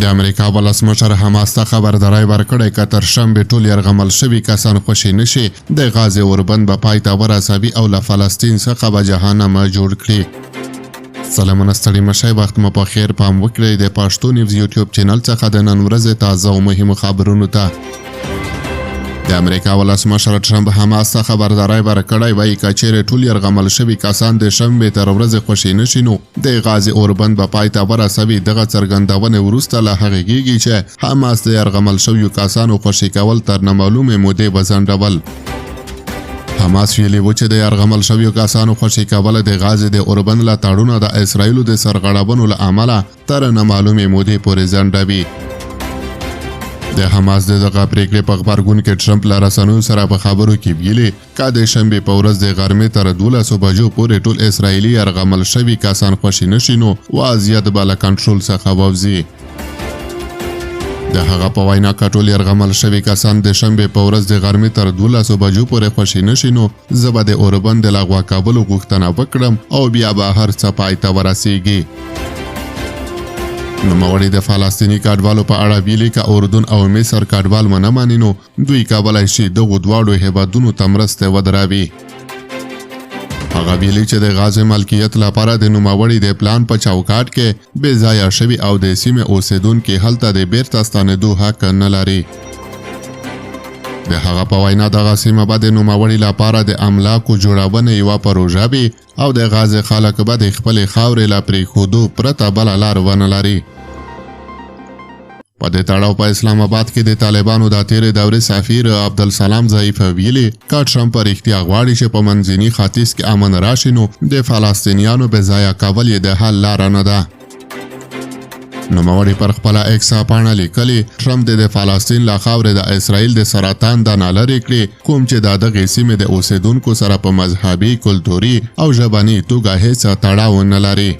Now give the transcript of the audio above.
د امریکا ولسمشر حماس ته خبرداری ورکړی که تر شنبې ټول یرغمل شوي کسان خوشي نشي د غازې اوربند به پای ته ورسوي او له فلسطین څخه به جهنم جوړ کړي. سلامونه ستړي مشئ، وخت مو په خیر. پام وکړئ د پښتو نیوز یوټیوب چینل څخه د نن ورځې تازه او مهمو خبرونو ته. د امریکا ولسمشر ټرمپ حماس ته خبرداری ورکړی، وایي که چیرې ټول یرغمل شوي کسان د شنبې تر ورځې خوشي نشي نو د غازې اوربند به پای ته ورسوي. دغه څرګندونې وروسته له هغې کېږي چې حماس د یرغمل شویو کسانو خوشي کول تر نامعلومې مودې وځنډول. حماس ویلي و چې د یرغمل شویو کسانو خوشي کول د غازې د اوربند له تړونه د اسرایلو د سرغړونو له امله تر نامعلومې مودې پورې ځنډوي. د حماس د دغه پریکړې په غبرګون کې ټرمپ له رسنیو سره په خبرو کې ویلي که د شنبې په ورځ د غرمې تر 12 بجو پورې ټول اسرایلي یرغمل شوي کسان خوشي نشي نو وضعیت به له کنټرول څخه ووځي. د هغه په وینا که ټول یرغمل شوي کسان د شنبې په ورځ د غرمې تر 12 بجو پورې خوشي نشي نو زه به د اوربند د لغوه کولو غوښتنه وکړم او بیا به هر څه پای ته ورسیږي. نوموړي د فلسطیني کډوالو په اړه ویلي که اردن او مصر کډوال ونه مني نو دوی کولی شي دغو دواړو هیوادونو ته مرستې ودروي. هغه ویلي چې د غازې ملکیت لپاره د نوموړي د پلان په چوکاټ کې بې ځایه شوي او د سیمې اوسیدونکي هلته د بیرته ستنېدو حق نه لري. د هغه په وینا دغه سیمه به د نوموړي لپاره د املاکو جوړونې یوه پروژه وي او د غازې خلک به د خپلې خاورې له پرېښودو پرته بله لار ونه لري. په دې تړاو په اسلام آباد کې د طالبانو د تیرې دورې سفیر عبدالسلام ضعیف ویلي که ټرمپ په رښتیا غواړي چې په منځني ختیځ کې امن راشي نو د فلسطینیانو بې ځایه کول یې د حل لاره نه ده. نوموړي پر خپله ایکس پاڼه لیکلي ټرمپ د فلسطین له خاورې د اسرائیل د سرطان دانه لرې کړي کوم چې د دغې سیمې د اوسیدونکو سره په مذهبي، کلتوري او ژبني توګه هیڅ تړاو نه لري.